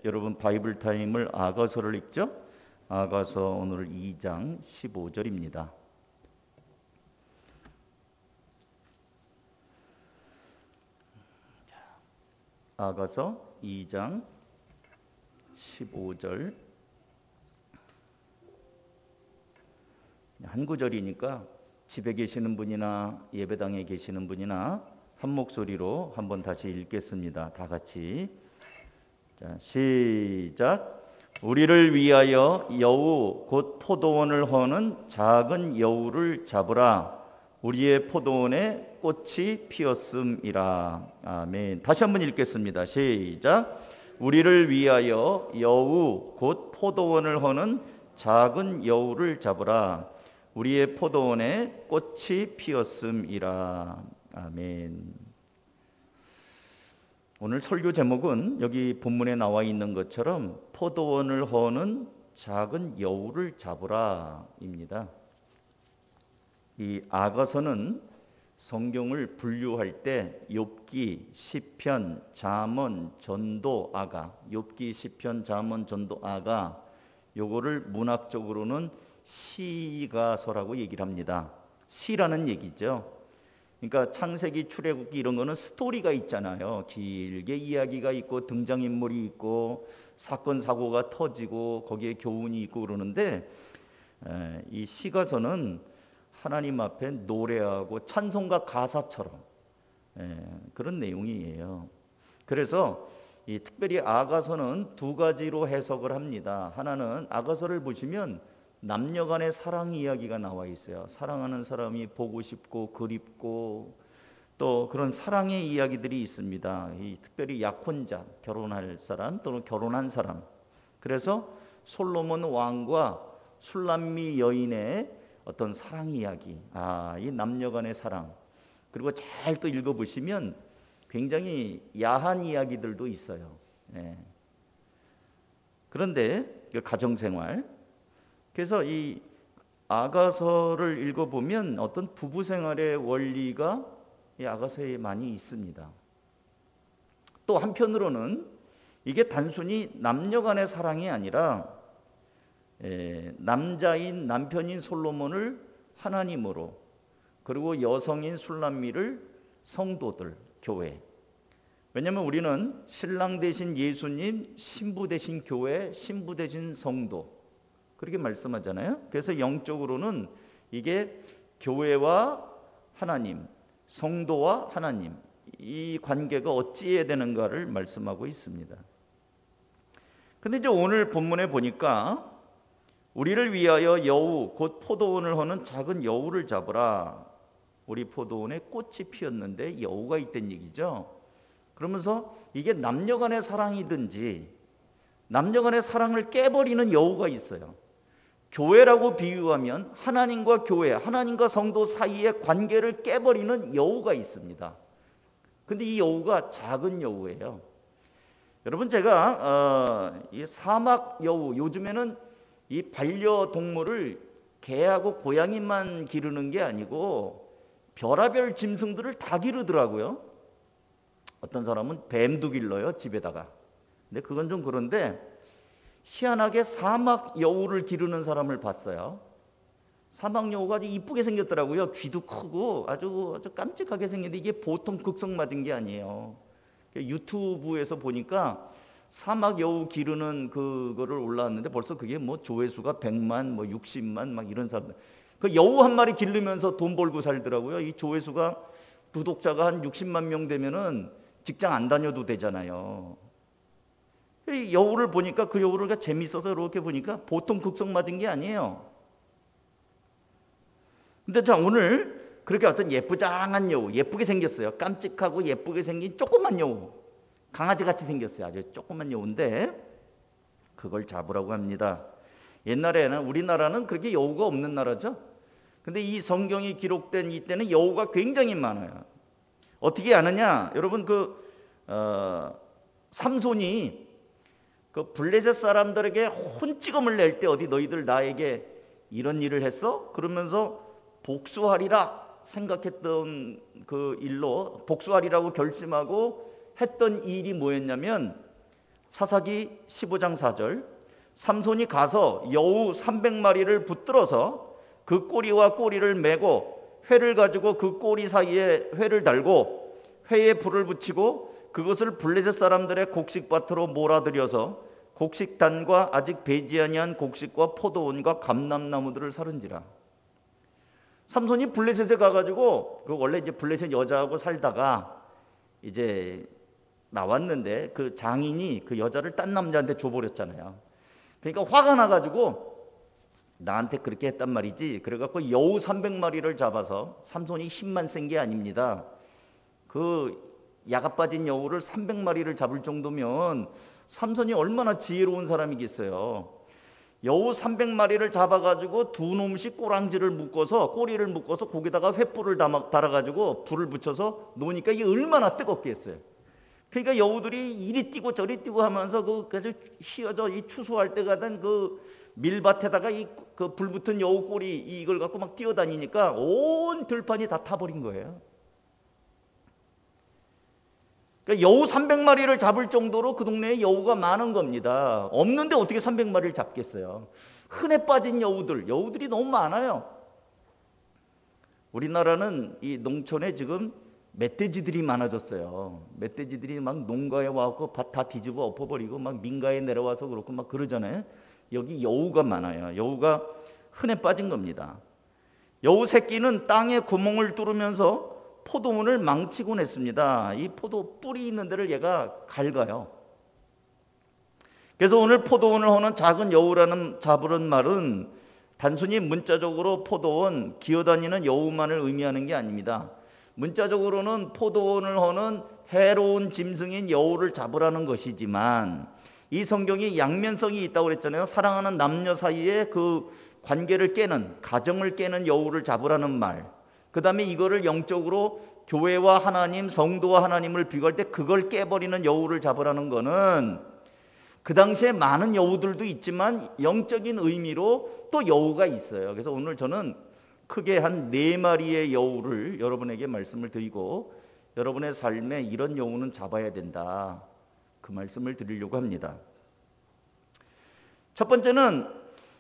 여러분 바이블 타임을 아가서를 읽죠? 아가서 오늘 2장 15절입니다. 아가서 2장 15절 한 구절이니까 집에 계시는 분이나 예배당에 계시는 분이나 한 목소리로 한번 다시 읽겠습니다. 다 같이. 자, 시작. 우리를 위하여 여우 곧 포도원을 허는 작은 여우를 잡으라. 우리의 포도원에 꽃이 피었음이라. 아멘. 다시 한번 읽겠습니다. 시작. 우리를 위하여 여우 곧 포도원을 허는 작은 여우를 잡으라. 우리의 포도원에 꽃이 피었음이라. 아멘. 오늘 설교 제목은 여기 본문에 나와 있는 것처럼 포도원을 허는 작은 여우를 잡으라 입니다. 이 아가서는 성경을 분류할 때 욥기, 시편, 잠언, 전도, 아가, 욥기, 시편, 잠언, 전도, 아가 요거를 문학적으로는 시가서라고 얘기를 합니다. 시라는 얘기죠. 그러니까 창세기, 출애굽기 이런 거는 스토리가 있잖아요. 길게 이야기가 있고 등장인물이 있고 사건 사고가 터지고 거기에 교훈이 있고 그러는데 이 시가서는 하나님 앞에 노래하고 찬송가 가사처럼 그런 내용이에요. 그래서 이 특별히 아가서는 두 가지로 해석을 합니다. 하나는 아가서를 보시면 남녀 간의 사랑 이야기가 나와 있어요. 사랑하는 사람이 보고 싶고 그립고 또 그런 사랑의 이야기들이 있습니다. 이 특별히 약혼자, 결혼할 사람 또는 결혼한 사람. 그래서 솔로몬 왕과 술람미 여인의 어떤 사랑 이야기, 이 남녀 간의 사랑. 그리고 잘 또 읽어보시면 굉장히 야한 이야기들도 있어요. 그런데 가정생활, 그래서 이 아가서를 읽어보면 어떤 부부 생활의 원리가 이 아가서에 많이 있습니다. 또 한편으로는 이게 단순히 남녀 간의 사랑이 아니라 남자인 남편인 솔로몬을 하나님으로, 그리고 여성인 술람미를 성도들, 교회. 왜냐하면 우리는 신랑 대신 예수님, 신부 대신 교회, 신부 대신 성도 그렇게 말씀하잖아요. 그래서 영적으로는 이게 교회와 하나님, 성도와 하나님, 이 관계가 어찌해야 되는가를 말씀하고 있습니다. 근데 이제 오늘 본문에 보니까 우리를 위하여 여우 곧 포도원을 허는 작은 여우를 잡으라. 우리 포도원에 꽃이 피었는데 여우가 있다는 얘기죠. 그러면서 이게 남녀 간의 사랑이든지 남녀 간의 사랑을 깨버리는 여우가 있어요. 교회라고 비유하면 하나님과 교회, 하나님과 성도 사이의 관계를 깨버리는 여우가 있습니다. 근데 이 여우가 작은 여우예요. 여러분, 제가 이 사막 여우, 요즘에는 이 반려동물을 개하고 고양이만 기르는 게 아니고 별하별 짐승들을 다 기르더라고요. 어떤 사람은 뱀도 길러요, 집에다가. 근데 그건 좀 그런데 희한하게 사막 여우를 기르는 사람을 봤어요. 사막 여우가 아주 이쁘게 생겼더라고요. 귀도 크고 아주 깜찍하게 생겼는데 이게 보통 극성 맞은 게 아니에요. 유튜브에서 보니까 사막 여우 기르는 그거를 올라왔는데 벌써 그게 뭐 조회수가 100만, 뭐 60만 막 이런 사람들. 그 여우 한 마리 기르면서 돈 벌고 살더라고요. 이 조회수가 구독자가 한 60만 명 되면은 직장 안 다녀도 되잖아요. 이 여우를 보니까 그 여우를 재밌어서 이렇게 보니까 보통 극성 맞은 게 아니에요. 근데 자, 오늘 그렇게 어떤 예쁘장한 여우, 예쁘게 생겼어요. 깜찍하고 예쁘게 생긴 조그만 여우, 강아지같이 생겼어요. 아주 조그만 여우인데 그걸 잡으라고 합니다. 옛날에는, 우리나라는 그렇게 여우가 없는 나라죠. 근데 이 성경이 기록된 이때는 여우가 굉장히 많아요. 어떻게 아느냐? 여러분, 삼손이 그 블레셋 사람들에게 혼찌검을 낼 때 어디 너희들 나에게 이런 일을 했어? 그러면서 복수하리라 생각했던 그 일로 복수하리라고 결심하고 했던 일이 뭐였냐면 사사기 15장 4절, 삼손이 가서 여우 300마리를 붙들어서 그 꼬리와 꼬리를 메고 회를 가지고 그 꼬리 사이에 회를 달고 회에 불을 붙이고 그것을 블레셋 사람들의 곡식밭으로 몰아들여서 곡식단과 아직 배지 아니한 곡식과 포도원과 감람나무들을 사른지라. 삼손이 블레셋에 가가지고 그 원래 이제 블레셋 여자하고 살다가 이제 나왔는데 그 장인이 그 여자를 딴 남자한테 줘버렸잖아요. 그러니까 화가 나가지고 나한테 그렇게 했단 말이지. 그래갖고 여우 300마리를 잡아서, 삼손이 힘만 센 게 아닙니다. 그 야가 빠진 여우를 300마리를 잡을 정도면 삼손이 얼마나 지혜로운 사람이겠어요. 여우 300마리를 잡아가지고 두 놈씩 꼬랑지를 묶어서, 꼬리를 묶어서 거기다가 횃불을 달아가지고 불을 붙여서 놓으니까 이게 얼마나 뜨겁겠어요. 그러니까 여우들이 이리 뛰고 저리 뛰고 하면서 그래서 휘어져 이 추수할 때 가던 그 밀밭에다가 그 불 붙은 여우 꼬리 이걸 갖고 막 뛰어다니니까 온 들판이 다 타버린 거예요. 그러니까 여우 300마리를 잡을 정도로 그 동네에 여우가 많은 겁니다. 없는데 어떻게 300마리를 잡겠어요. 흔해 빠진 여우들이 너무 많아요. 우리나라는 이 농촌에 지금 멧돼지들이 많아졌어요. 멧돼지들이 막 농가에 와서 밭 다 뒤집어 엎어버리고 막 민가에 내려와서 그렇고 막 그러잖아요. 여기 여우가 많아요. 여우가 흔해 빠진 겁니다. 여우 새끼는 땅에 구멍을 뚫으면서 포도원을 망치곤 했습니다. 이 포도 뿌리 있는 데를 얘가 갉아요. 그래서 오늘 포도원을 허는 작은 여우라는 잡으는 말은 단순히 문자적으로 포도원, 기어다니는 여우만을 의미하는 게 아닙니다. 문자적으로는 포도원을 허는 해로운 짐승인 여우를 잡으라는 것이지만 이 성경이 양면성이 있다고 그랬잖아요. 사랑하는 남녀 사이에 그 관계를 깨는, 가정을 깨는 여우를 잡으라는 말, 그 다음에 이거를 영적으로 교회와 하나님, 성도와 하나님을 비교할 때 그걸 깨버리는 여우를 잡으라는 거는 그 당시에 많은 여우들도 있지만 영적인 의미로 또 여우가 있어요. 그래서 오늘 저는 크게 한 4마리의 여우를 여러분에게 말씀을 드리고 여러분의 삶에 이런 여우는 잡아야 된다, 그 말씀을 드리려고 합니다. 첫 번째는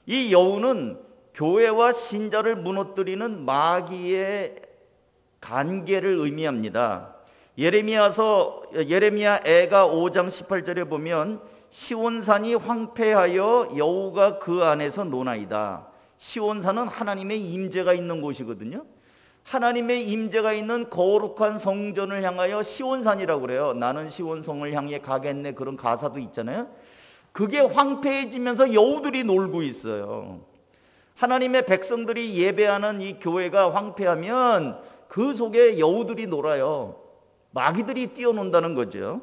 이 여우는 교회와 신자를 무너뜨리는 마귀의 간계를 의미합니다. 예레미야 애가 5장 18절에 보면 시온산이 황폐하여 여우가 그 안에서 노나이다. 시온산은 하나님의 임재가 있는 곳이거든요. 하나님의 임재가 있는 거룩한 성전을 향하여 시온산이라고 그래요. 나는 시온성을 향해 가겠네, 그런 가사도 있잖아요. 그게 황폐해지면서 여우들이 놀고 있어요. 하나님의 백성들이 예배하는 이 교회가 황폐하면 그 속에 여우들이 놀아요. 마귀들이 뛰어논다는 거죠.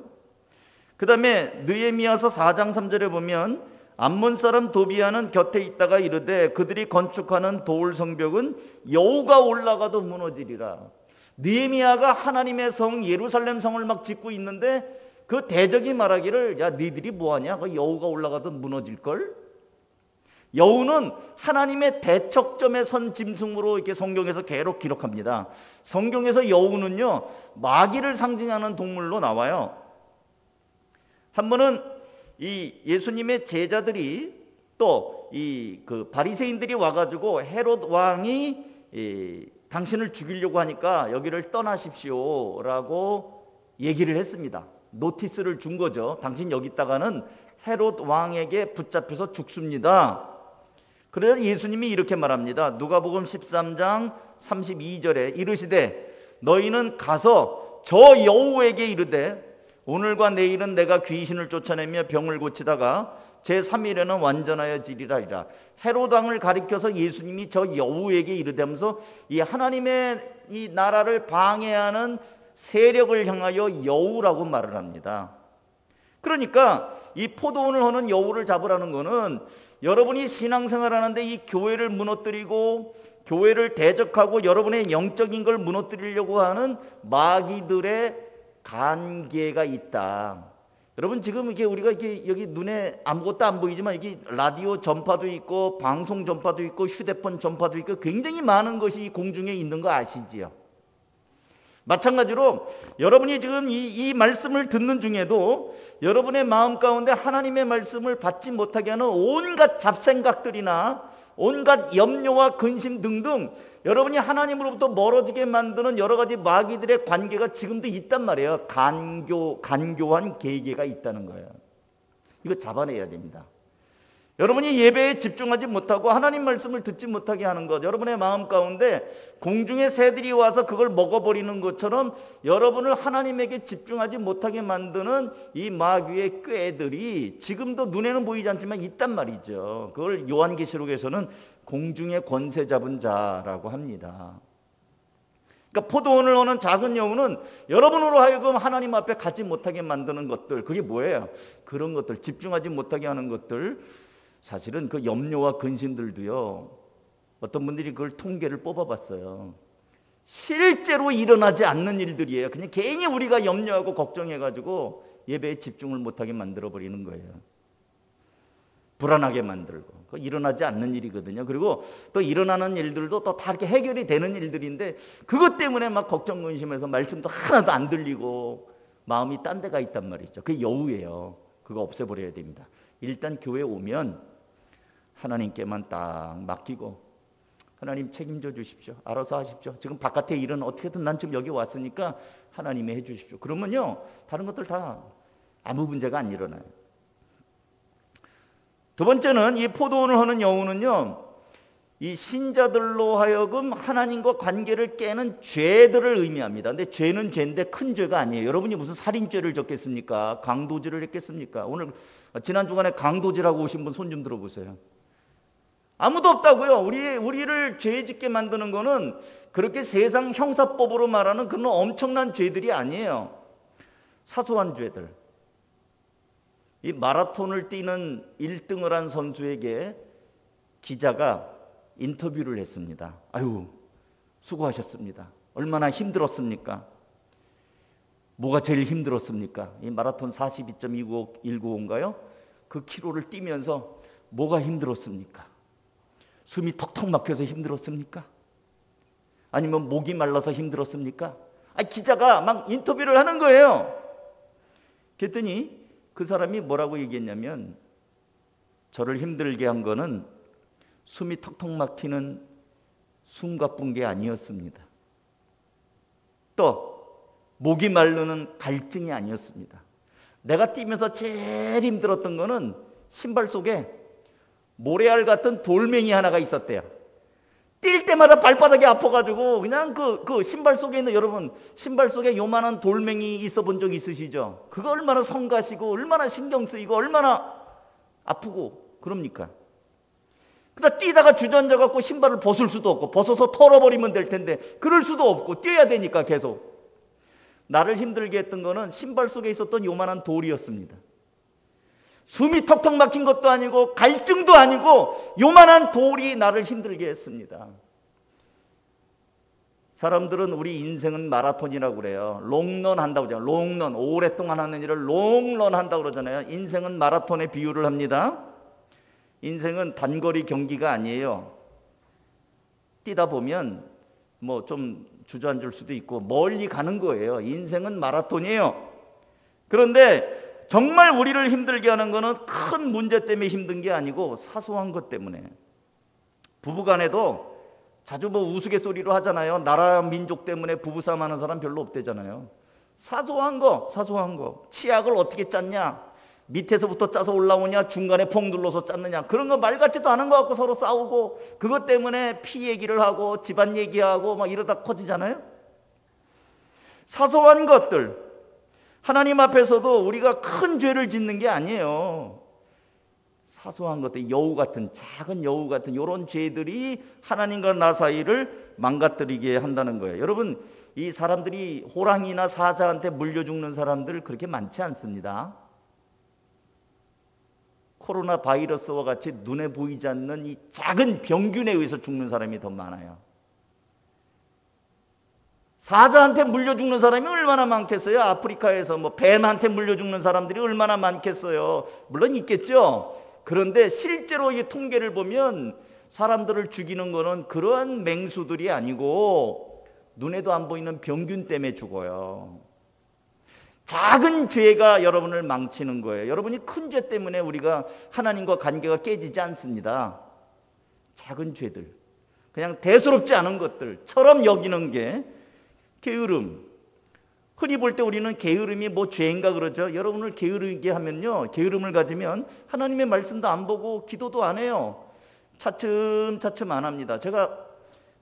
그 다음에 느헤미야서 4장 3절에 보면 암몬 사람 도비아는 곁에 있다가 이르되 그들이 건축하는 돌 성벽은 여우가 올라가도 무너지리라. 느헤미야가 하나님의 성 예루살렘 성을 막 짓고 있는데 그 대적이 말하기를, 야 니들이 뭐하냐, 그 여우가 올라가도 무너질걸. 여우는 하나님의 대척점에 선 짐승으로 이렇게 성경에서 계속 기록합니다. 성경에서 여우는요 마귀를 상징하는 동물로 나와요. 한 번은 이 예수님의 제자들이 또 이 그 바리새인들이 와가지고 헤롯 왕이 당신을 죽이려고 하니까 여기를 떠나십시오라고 얘기를 했습니다. 노티스를 준 거죠. 당신 여기 있다가는 헤롯 왕에게 붙잡혀서 죽습니다. 그래서 예수님이 이렇게 말합니다. 누가복음 13장 32절에 이르시되 너희는 가서 저 여우에게 이르되 오늘과 내일은 내가 귀신을 쫓아내며 병을 고치다가 제3일에는 완전하여지리라. 헤롯 왕을 가리켜서 예수님이 저 여우에게 이르다면서 이 하나님의 이 나라를 방해하는 세력을 향하여 여우라고 말을 합니다. 그러니까 이 포도원을 허는 여우를 잡으라는 것은 여러분이 신앙생활 하는데 이 교회를 무너뜨리고 교회를 대적하고 여러분의 영적인 걸 무너뜨리려고 하는 마귀들의 간계가 있다. 여러분 지금 이게 우리가 이게 여기 눈에 아무것도 안 보이지만 이게 라디오 전파도 있고 방송 전파도 있고 휴대폰 전파도 있고 굉장히 많은 것이 이 공중에 있는 거 아시지요? 마찬가지로 여러분이 지금 이 말씀을 듣는 중에도 여러분의 마음 가운데 하나님의 말씀을 받지 못하게 하는 온갖 잡생각들이나 온갖 염려와 근심 등등 여러분이 하나님으로부터 멀어지게 만드는 여러 가지 마귀들의 관계가 지금도 있단 말이에요. 간교한 계계가 있다는 거예요. 이거 잡아내야 됩니다. 여러분이 예배에 집중하지 못하고 하나님 말씀을 듣지 못하게 하는 것, 여러분의 마음 가운데 공중의 새들이 와서 그걸 먹어버리는 것처럼 여러분을 하나님에게 집중하지 못하게 만드는 이 마귀의 꾀들이 지금도 눈에는 보이지 않지만 있단 말이죠. 그걸 요한계시록에서는 공중의 권세 잡은 자라고 합니다. 그러니까 포도원을 오는 작은 여우는 여러분으로 하여금 하나님 앞에 가지 못하게 만드는 것들, 그게 뭐예요? 그런 것들, 집중하지 못하게 하는 것들, 사실은 그 염려와 근심들도요, 어떤 분들이 그걸 통계를 뽑아봤어요. 실제로 일어나지 않는 일들이에요. 그냥 괜히 우리가 염려하고 걱정해가지고 예배에 집중을 못하게 만들어버리는 거예요. 불안하게 만들고. 그거 일어나지 않는 일이거든요. 그리고 또 일어나는 일들도 또 다 이렇게 해결이 되는 일들인데 그것 때문에 막 걱정 근심해서 말씀도 하나도 안 들리고 마음이 딴 데가 있단 말이죠. 그게 여우예요. 그거 없애버려야 됩니다. 일단 교회 오면 하나님께만 딱 맡기고 하나님 책임져 주십시오. 알아서 하십시오. 지금 바깥의 일은 어떻게든 난 지금 여기 왔으니까 하나님이 해 주십시오. 그러면요 다른 것들 다 아무 문제가 안 일어나요. 두 번째는 이 포도원을 하는 여우는요, 이 신자들로 하여금 하나님과 관계를 깨는 죄들을 의미합니다. 근데 죄는 죄인데 큰 죄가 아니에요. 여러분이 무슨 살인죄를 졌겠습니까? 강도질을 했겠습니까? 오늘 지난 주간에 강도질하고 오신 분 손 좀 들어보세요. 아무도 없다고요. 우리를 죄 짓게 만드는 거는 그렇게 세상 형사법으로 말하는 그런 엄청난 죄들이 아니에요. 사소한 죄들. 이 마라톤을 뛰는 1등을 한 선수에게 기자가 인터뷰를 했습니다. 아유, 수고하셨습니다. 얼마나 힘들었습니까? 뭐가 제일 힘들었습니까? 이 마라톤 42.195인가요? 그 키로를 뛰면서 뭐가 힘들었습니까? 숨이 턱턱 막혀서 힘들었습니까? 아니면 목이 말라서 힘들었습니까? 기자가 막 인터뷰를 하는 거예요. 그랬더니 그 사람이 뭐라고 얘기했냐면, 저를 힘들게 한 거는 숨이 턱턱 막히는 숨가쁜 게 아니었습니다. 또 목이 마르는 갈증이 아니었습니다. 내가 뛰면서 제일 힘들었던 거는 신발 속에 모래알 같은 돌멩이 하나가 있었대요. 뛸 때마다 발바닥이 아파가지고 그냥 그 신발 속에 있는, 여러분 신발 속에 요만한 돌멩이 있어 본 적 있으시죠? 그거 얼마나 성가시고 얼마나 신경 쓰이고 얼마나 아프고 그럽니까? 그러다 뛰다가 주저앉아 갖고 신발을 벗을 수도 없고 벗어서 털어버리면 될 텐데 그럴 수도 없고 뛰어야 되니까 계속. 나를 힘들게 했던 거는 신발 속에 있었던 요만한 돌이었습니다. 숨이 턱턱 막힌 것도 아니고 갈증도 아니고 요만한 돌이 나를 힘들게 했습니다. 사람들은 우리 인생은 마라톤이라고 그래요. 롱런 한다고 그러잖아요. 롱런, 오랫동안 하는 일을 롱런 한다고 그러잖아요. 인생은 마라톤에 비유를 합니다. 인생은 단거리 경기가 아니에요. 뛰다 보면 뭐 좀 주저앉을 수도 있고 멀리 가는 거예요. 인생은 마라톤이에요. 그런데 정말 우리를 힘들게 하는 거는 큰 문제 때문에 힘든 게 아니고 사소한 것 때문에. 부부간에도 자주 뭐 우스갯소리로 하잖아요. 나라 민족 때문에 부부싸움 하는 사람 별로 없대잖아요. 사소한 거. 치약을 어떻게 짰냐? 밑에서부터 짜서 올라오냐? 중간에 퐁 눌러서 짰느냐? 그런 거 말 같지도 않은 거 갖고 서로 싸우고 그것 때문에 피 얘기를 하고 집안 얘기하고 막 이러다 커지잖아요. 사소한 것들. 하나님 앞에서도 우리가 큰 죄를 짓는 게 아니에요. 사소한 것들, 여우 같은, 작은 여우 같은 이런 죄들이 하나님과 나 사이를 망가뜨리게 한다는 거예요. 여러분, 이 사람들이 호랑이나 사자한테 물려 죽는 사람들 그렇게 많지 않습니다. 코로나 바이러스와 같이 눈에 보이지 않는 이 작은 병균에 의해서 죽는 사람이 더 많아요. 사자한테 물려 죽는 사람이 얼마나 많겠어요? 아프리카에서 뭐 뱀한테 물려 죽는 사람들이 얼마나 많겠어요? 물론 있겠죠. 그런데 실제로 이 통계를 보면 사람들을 죽이는 거는 그러한 맹수들이 아니고 눈에도 안 보이는 병균 때문에 죽어요. 작은 죄가 여러분을 망치는 거예요. 여러분이 큰 죄 때문에 우리가 하나님과 관계가 깨지지 않습니다. 작은 죄들, 그냥 대수롭지 않은 것들처럼 여기는 게 게으름. 흔히 볼 때 우리는 게으름이 뭐 죄인가 그러죠. 여러분을 게으르게 하면요, 게으름을 가지면 하나님의 말씀도 안 보고 기도도 안 해요. 차츰차츰 안 합니다. 제가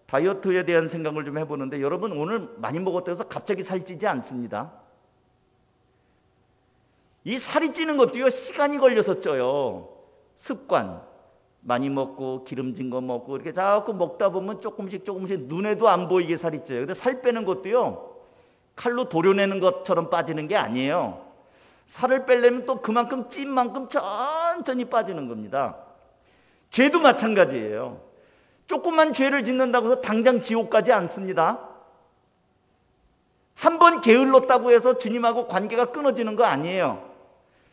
다이어트에 대한 생각을 좀 해보는데, 여러분 오늘 많이 먹었다고 해서 갑자기 살찌지 않습니다. 이 살이 찌는 것도요, 시간이 걸려서 쪄요. 습관, 많이 먹고 기름진 거 먹고 이렇게 자꾸 먹다 보면 조금씩 눈에도 안 보이게 살이 쪄요. 근데 살 빼는 것도요, 칼로 도려내는 것처럼 빠지는 게 아니에요. 살을 빼려면 또 그만큼 찐 만큼 천천히 빠지는 겁니다. 죄도 마찬가지예요. 조그만 죄를 짓는다고 해서 당장 지옥 가지 않습니다. 한 번 게을렀다고 해서 주님하고 관계가 끊어지는 거 아니에요.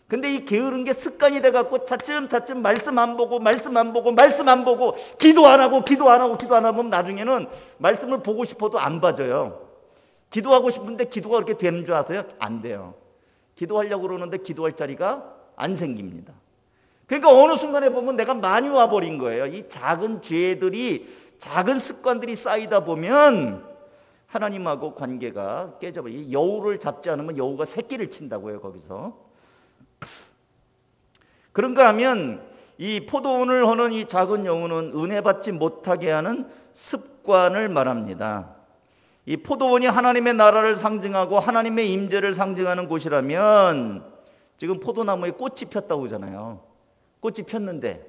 근데 이 게으른 게 습관이 돼갖고 차츰차츰 말씀 안 보고 기도 안 하면 나중에는 말씀을 보고 싶어도 안 봐줘요. 기도하고 싶은데 기도가 그렇게 되는 줄 아세요? 안 돼요. 기도하려고 그러는데 기도할 자리가 안 생깁니다. 그러니까 어느 순간에 보면 내가 많이 와버린 거예요. 이 작은 죄들이, 작은 습관들이 쌓이다 보면 하나님하고 관계가 깨져버려요. 여우를 잡지 않으면 여우가 새끼를 친다고요, 거기서. 그런가 하면 이 포도원을 허는 이 작은 여우는 은혜 받지 못하게 하는 습관을 말합니다. 이 포도원이 하나님의 나라를 상징하고 하나님의 임재를 상징하는 곳이라면, 지금 포도나무에 꽃이 폈다고 하잖아요. 꽃이 폈는데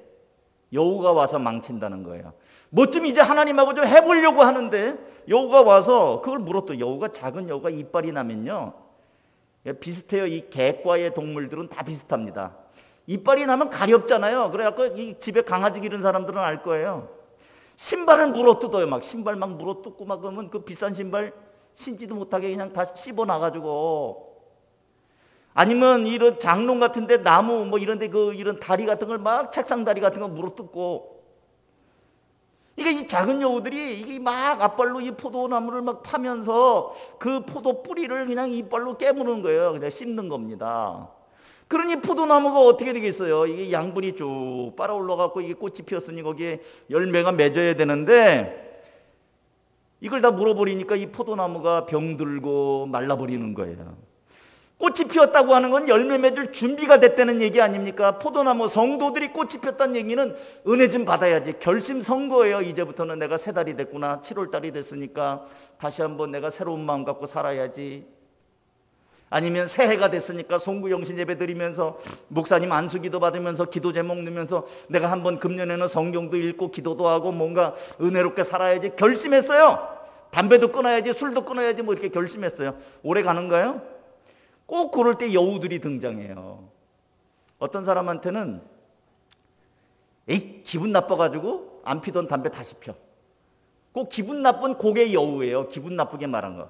여우가 와서 망친다는 거예요. 뭐 좀 이제 하나님하고 좀 해보려고 하는데 여우가 와서 그걸 물었더니, 여우가, 작은 여우가 이빨이 나면요, 비슷해요. 이 개과의 동물들은 다 비슷합니다. 이빨이 나면 가렵잖아요. 그래갖고 이 집에 강아지 기른 사람들은 알 거예요. 신발을 물어뜯어요. 막 신발 막 물어뜯고 막, 그러면 그 비싼 신발 신지도 못하게 그냥 다 씹어 나가지고. 아니면 이런 장롱 같은데 나무 뭐 이런데 이런 다리 같은 걸 막, 책상 다리 같은 거 물어뜯고. 이게 이 작은 여우들이 이게 막 앞발로 이 포도나무를 막 파면서 그 포도 뿌리를 그냥 이빨로 깨무는 거예요. 그냥 씹는 겁니다. 그러니 포도나무가 어떻게 되겠어요? 이게 양분이 쭉 빨아 올라가고 이게 꽃이 피었으니 거기에 열매가 맺어야 되는데, 이걸 다 물어버리니까 이 포도나무가 병들고 말라버리는 거예요. 꽃이 피었다고 하는 건 열매 맺을 준비가 됐다는 얘기 아닙니까? 포도나무 성도들이 꽃이 피었다는 얘기는 은혜 좀 받아야지, 결심 선 거예요. 이제부터는 내가 새 달이 됐구나, 7월 달이 됐으니까 다시 한번 내가 새로운 마음 갖고 살아야지. 아니면 새해가 됐으니까 송구영신 예배 드리면서, 목사님 안수기도 받으면서, 기도 제목 넣으면서 내가 한번 금년에는 성경도 읽고 기도도 하고 뭔가 은혜롭게 살아야지 결심했어요. 담배도 끊어야지, 술도 끊어야지, 뭐 이렇게 결심했어요. 오래 가는가요? 꼭 그럴 때 여우들이 등장해요. 어떤 사람한테는 에이, 기분 나빠가지고 안 피던 담배 다시 펴. 꼭 기분 나쁜 그게 여우예요. 기분 나쁘게 말한 거.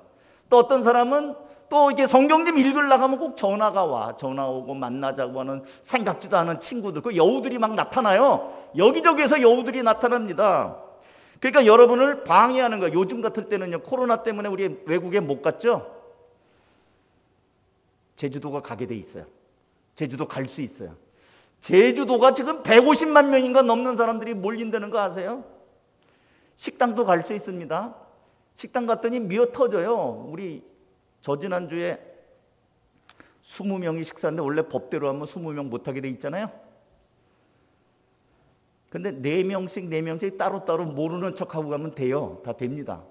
또 어떤 사람은 또 이게 성경 좀 읽으려고 하면 꼭 전화가 와. 전화 오고 만나자고 하는 생각지도 않은 친구들, 그 여우들이 막 나타나요. 여기저기에서 여우들이 나타납니다. 그러니까 여러분을 방해하는 거예요. 요즘 같을 때는요, 코로나 때문에 우리 외국에 못 갔죠? 제주도가 가게 돼 있어요. 제주도 갈 수 있어요. 제주도가 지금 150만 명인가 넘는 사람들이 몰린다는 거 아세요? 식당도 갈 수 있습니다. 식당 갔더니 미어 터져요. 우리 저지난주에 20명이 식사인데 원래 법대로 하면 20명 못하게 돼 있잖아요. 근데 4명씩 따로따로 모르는 척하고 가면 돼요. 다 됩니다.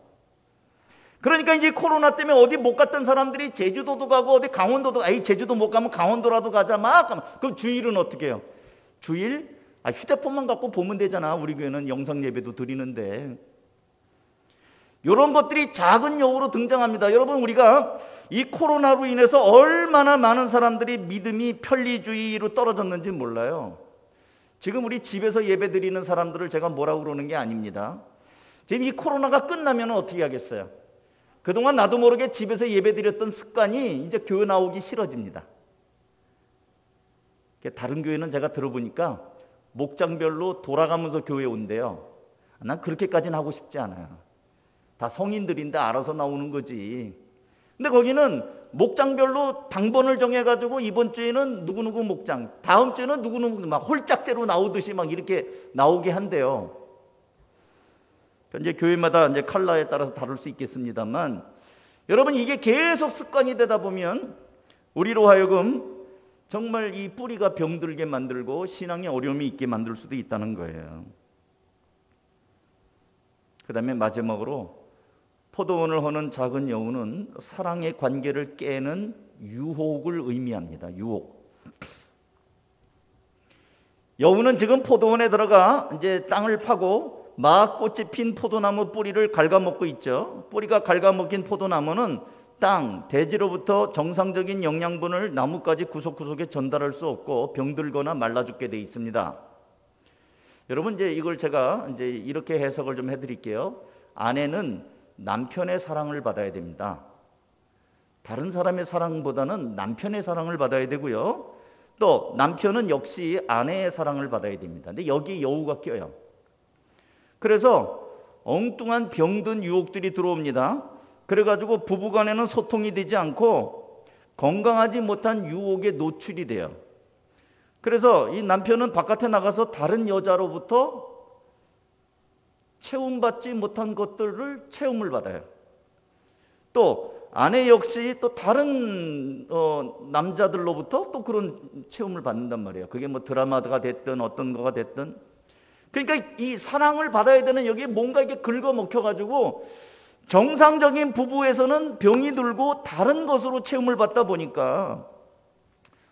그러니까 이제 코로나 때문에 어디 못 갔던 사람들이 제주도도 가고 어디 강원도도, 제주도 못 가면 강원도라도 가자 막 가면, 그럼 주일은 어떻게 해요? 주일? 휴대폰만 갖고 보면 되잖아. 우리 교회는 영상 예배도 드리는데. 이런 것들이 작은 여우로 등장합니다. 여러분, 우리가 이 코로나로 인해서 얼마나 많은 사람들이 믿음이 편리주의로 떨어졌는지 몰라요. 지금 우리 집에서 예배 드리는 사람들을 제가 뭐라고 그러는 게 아닙니다. 지금 이 코로나가 끝나면 어떻게 하겠어요? 그동안 나도 모르게 집에서 예배 드렸던 습관이 이제 교회 나오기 싫어집니다. 다른 교회는 제가 들어보니까 목장별로 돌아가면서 교회 온대요. 난 그렇게까지는 하고 싶지 않아요. 다 성인들인데 알아서 나오는 거지. 근데 거기는 목장별로 당번을 정해가지고 이번 주에는 누구누구 목장, 다음 주에는 누구누구 막 홀짝제로 나오듯이 막 이렇게 나오게 한대요. 이제 교회마다 이제 컬러에 따라서 다룰 수 있겠습니다만, 여러분 이게 계속 습관이 되다 보면 우리로 하여금 정말 이 뿌리가 병들게 만들고 신앙에 어려움이 있게 만들 수도 있다는 거예요. 그 다음에 마지막으로 포도원을 허는 작은 여우는 사랑의 관계를 깨는 유혹을 의미합니다. 유혹. 여우는 지금 포도원에 들어가 이제 땅을 파고 막 꽃이 핀 포도나무 뿌리를 갉아먹고 있죠. 뿌리가 갉아먹힌 포도나무는 땅, 대지로부터 정상적인 영양분을 나무까지 구석구석에 전달할 수 없고 병들거나 말라 죽게 돼 있습니다. 여러분 이제 이걸 제가 이제 이렇게 해석을 좀 해드릴게요. 아내는 남편의 사랑을 받아야 됩니다. 다른 사람의 사랑보다는 남편의 사랑을 받아야 되고요. 또 남편은 역시 아내의 사랑을 받아야 됩니다. 근데 여기 여우가 껴요. 그래서 엉뚱한 병든 유혹들이 들어옵니다. 그래가지고 부부간에는 소통이 되지 않고 건강하지 못한 유혹에 노출이 돼요. 그래서 이 남편은 바깥에 나가서 다른 여자로부터 체험받지 못한 것들을 체험을 받아요. 또 아내 역시 또 다른 남자들로부터 또 그런 체험을 받는단 말이에요. 그게 뭐 드라마가 됐든 어떤 거가 됐든. 그러니까 이 사랑을 받아야 되는 여기에 뭔가 이게 긁어먹혀가지고 정상적인 부부에서는 병이 들고 다른 것으로 체험을 받다 보니까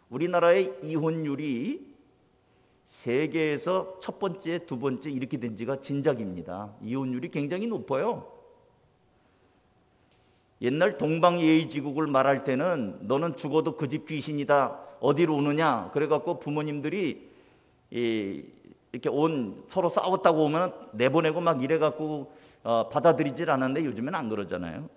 우리나라의 이혼율이 세계에서 첫 번째, 두 번째 이렇게 된 지가 진작입니다. 이혼율이 굉장히 높아요. 옛날 동방예의지국을 말할 때는 너는 죽어도 그 집 귀신이다. 어디로 오느냐. 그래갖고 부모님들이 이렇게 서로 싸웠다고 오면 내보내고 막 이래갖고 받아들이질 않았는데 요즘엔 안 그러잖아요.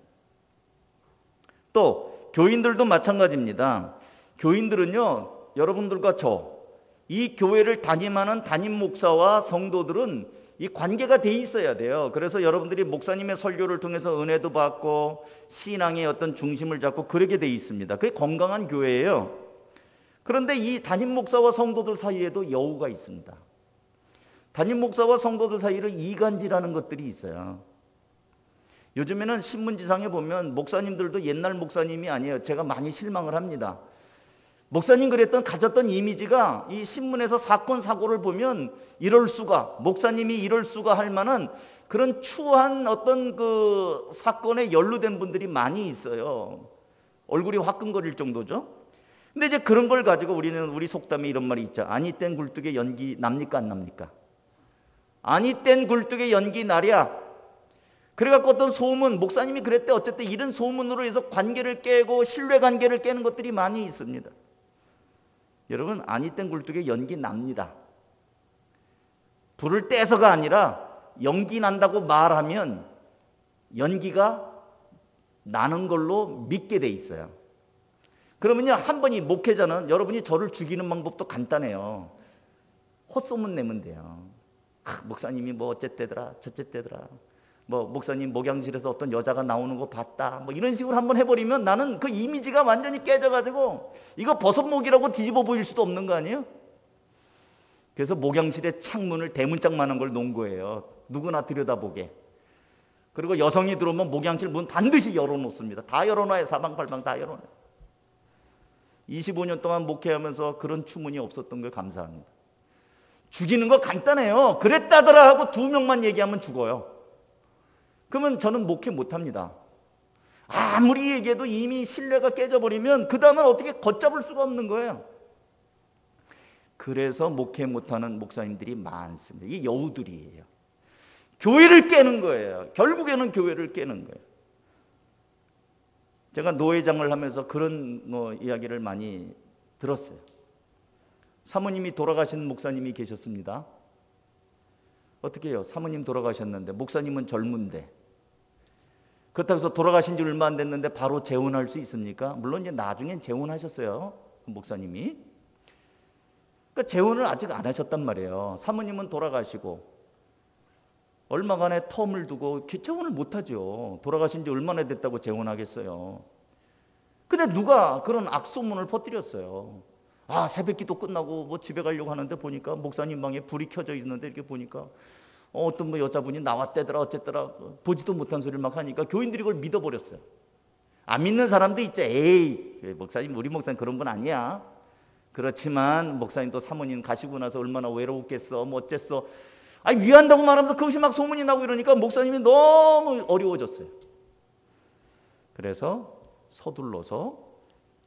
또 교인들도 마찬가지입니다. 교인들은요, 여러분들과 이 교회를 담임하는 담임 목사와 성도들은 이 관계가 돼 있어야 돼요. 그래서 여러분들이 목사님의 설교를 통해서 은혜도 받고 신앙의 어떤 중심을 잡고 그러게 돼 있습니다. 그게 건강한 교회예요. 그런데 이 담임 목사와 성도들 사이에도 여우가 있습니다. 담임 목사와 성도들 사이를 이간질하는 것들이 있어요. 요즘에는 신문지상에 보면 목사님들도 옛날 목사님이 아니에요. 제가 많이 실망을 합니다. 목사님 가졌던 이미지가 이 신문에서 사건 사고를 보면 이럴 수가, 목사님이 이럴 수가 할 만한 그런 추한 어떤 그 사건에 연루된 분들이 많이 있어요. 얼굴이 화끈거릴 정도죠. 근데 이제 그런 걸 가지고 우리 속담에 이런 말이 있죠. 아니 땐 굴뚝에 연기 납니까 안 납니까? 아니 땐 굴뚝에 연기 나랴. 그래갖고 어떤 소문, 목사님이 그랬대 어쨌든 이런 소문으로 해서 관계를 깨고 신뢰관계를 깨는 것들이 많이 있습니다. 여러분 아니 땐 굴뚝에 연기 납니다. 불을 떼서가 아니라 연기 난다고 말하면 연기가 나는 걸로 믿게 돼 있어요. 그러면요 한 번이 목회자는 여러분이 저를 죽이는 방법도 간단해요. 헛소문 내면 돼요. 목사님이 뭐 어쨌대더라 저쨌대더라, 뭐 목사님 목양실에서 어떤 여자가 나오는 거 봤다, 뭐 이런 식으로 한번 해버리면 나는 그 이미지가 완전히 깨져가지고 이거 버섯목이라고 뒤집어 보일 수도 없는 거 아니에요? 그래서 목양실에 창문을 대문짝만한 걸 놓은 거예요. 누구나 들여다보게. 그리고 여성이 들어오면 목양실 문 반드시 열어놓습니다. 다 열어놔요. 사방팔방 다 열어놔요. 25년 동안 목회하면서 그런 추문이 없었던 걸 감사합니다. 죽이는 거 간단해요. 그랬다더라 하고 2명만 얘기하면 죽어요. 그러면 저는 목회 못합니다. 아무리 얘기해도 이미 신뢰가 깨져버리면 그 다음은 어떻게 걷잡을 수가 없는 거예요. 그래서 목회 못하는 목사님들이 많습니다. 이게 여우들이에요. 교회를 깨는 거예요. 결국에는 교회를 깨는 거예요. 제가 노회장을 하면서 그런 이야기를 많이 들었어요. 사모님이 돌아가신 목사님이 계셨습니다. 어떻게 해요? 사모님 돌아가셨는데 목사님은 젊은데 그렇다고 해서 돌아가신 지 얼마 안 됐는데 바로 재혼할 수 있습니까? 물론 이제 나중엔 재혼하셨어요. 목사님이. 그러니까 재혼을 아직 안 하셨단 말이에요. 사모님은 돌아가시고 얼마간의 텀을 두고 재혼을 못하죠. 돌아가신 지 얼마나 됐다고 재혼하겠어요. 근데 누가 그런 악소문을 퍼뜨렸어요. 아, 새벽기도 끝나고 뭐 집에 가려고 하는데 보니까 목사님 방에 불이 켜져 있는데 이렇게 보니까 어떤 뭐 여자분이 나왔대더라 어쨌더라 보지도 못한 소리를 막 하니까 교인들이 그걸 믿어버렸어요. 안 믿는 사람도 있죠. 에이, 목사님, 우리 목사님 그런 분 아니야. 그렇지만 목사님도 사모님 가시고 나서 얼마나 외로웠겠어, 뭐 어쨌어. 아니, 위한다고 말하면서 그것이 막 소문이 나고 이러니까 목사님이 너무 어려워졌어요. 그래서 서둘러서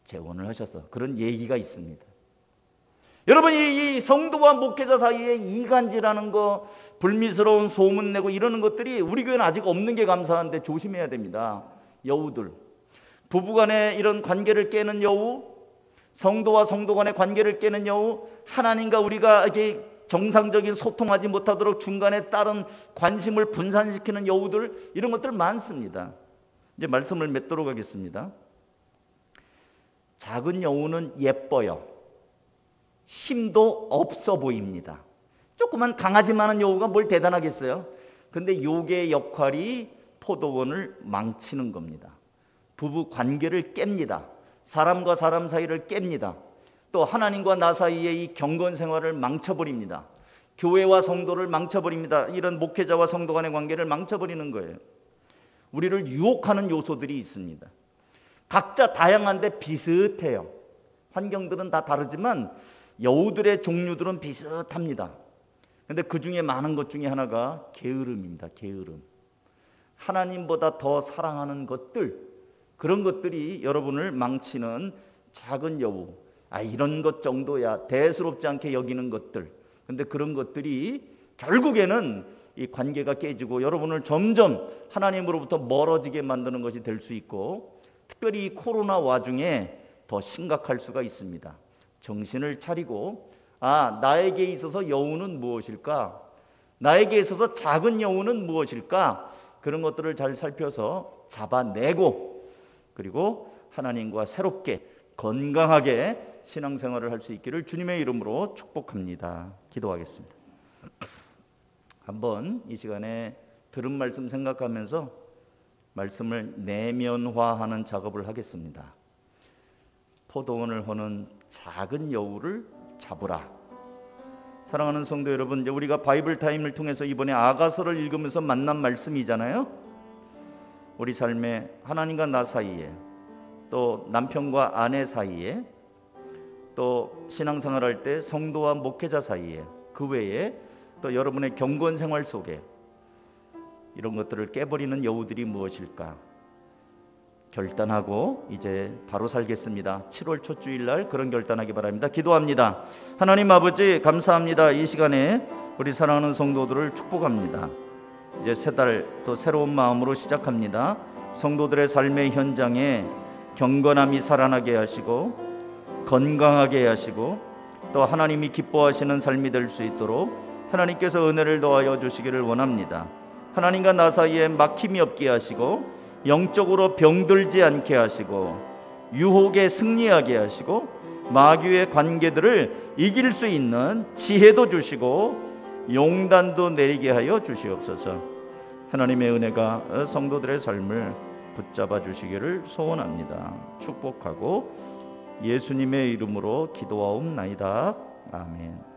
재혼을 하셔서 그런 얘기가 있습니다. 여러분, 이 성도와 목회자 사이에 이간질하는 거, 불미스러운 소문 내고 이러는 것들이 우리 교회는 아직 없는 게 감사한데 조심해야 됩니다. 여우들, 부부간의 이런 관계를 깨는 여우, 성도와 성도 간의 관계를 깨는 여우, 하나님과 우리가 이렇게 정상적인 소통하지 못하도록 중간에 다른 관심을 분산시키는 여우들, 이런 것들 많습니다. 이제 말씀을 맺도록 하겠습니다. 작은 여우는 예뻐요. 힘도 없어 보입니다. 조그만 강아지만한 여우가 뭘 대단하겠어요? 근데 요게 역할이 포도원을 망치는 겁니다. 부부 관계를 깹니다. 사람과 사람 사이를 깹니다. 또 하나님과 나 사이의 이 경건 생활을 망쳐버립니다. 교회와 성도를 망쳐버립니다. 이런 목회자와 성도 간의 관계를 망쳐버리는 거예요. 우리를 유혹하는 요소들이 있습니다. 각자 다양한데 비슷해요. 환경들은 다 다르지만 여우들의 종류들은 비슷합니다. 그런데 그 중에 많은 것 중에 하나가 게으름입니다. 게으름. 하나님보다 더 사랑하는 것들, 그런 것들이 여러분을 망치는 작은 여우. 아, 이런 것 정도야, 대수롭지 않게 여기는 것들. 그런데 그런 것들이 결국에는 이 관계가 깨지고 여러분을 점점 하나님으로부터 멀어지게 만드는 것이 될 수 있고, 특별히 이 코로나 와중에 더 심각할 수가 있습니다. 정신을 차리고, 아, 나에게 있어서 여우는 무엇일까? 나에게 있어서 작은 여우는 무엇일까? 그런 것들을 잘 살펴서 잡아내고, 그리고 하나님과 새롭게 건강하게 신앙생활을 할 수 있기를 주님의 이름으로 축복합니다. 기도하겠습니다. 한번 이 시간에 들은 말씀 생각하면서 말씀을 내면화하는 작업을 하겠습니다. 포도원을 허는 작은 여우를 잡으라. 사랑하는 성도 여러분, 이제 우리가 바이블 타임을 통해서 이번에 아가서를 읽으면서 만난 말씀이잖아요. 우리 삶에 하나님과 나 사이에, 또 남편과 아내 사이에, 또 신앙생활 할 때 성도와 목회자 사이에, 그 외에 또 여러분의 경건 생활 속에 이런 것들을 깨버리는 여우들이 무엇일까? 결단하고 이제 바로 살겠습니다. 7월 첫 주일날 그런 결단하기 바랍니다. 기도합니다. 하나님 아버지, 감사합니다. 이 시간에 우리 사랑하는 성도들을 축복합니다. 이제 새 달 또 새로운 마음으로 시작합니다. 성도들의 삶의 현장에 경건함이 살아나게 하시고 건강하게 하시고 또 하나님이 기뻐하시는 삶이 될 수 있도록 하나님께서 은혜를 더하여 주시기를 원합니다. 하나님과 나 사이에 막힘이 없게 하시고 영적으로 병들지 않게 하시고 유혹에 승리하게 하시고 마귀의 관계들을 이길 수 있는 지혜도 주시고 용단도 내리게 하여 주시옵소서. 하나님의 은혜가 성도들의 삶을 붙잡아 주시기를 소원합니다. 축복하고 예수님의 이름으로 기도하옵나이다. 아멘.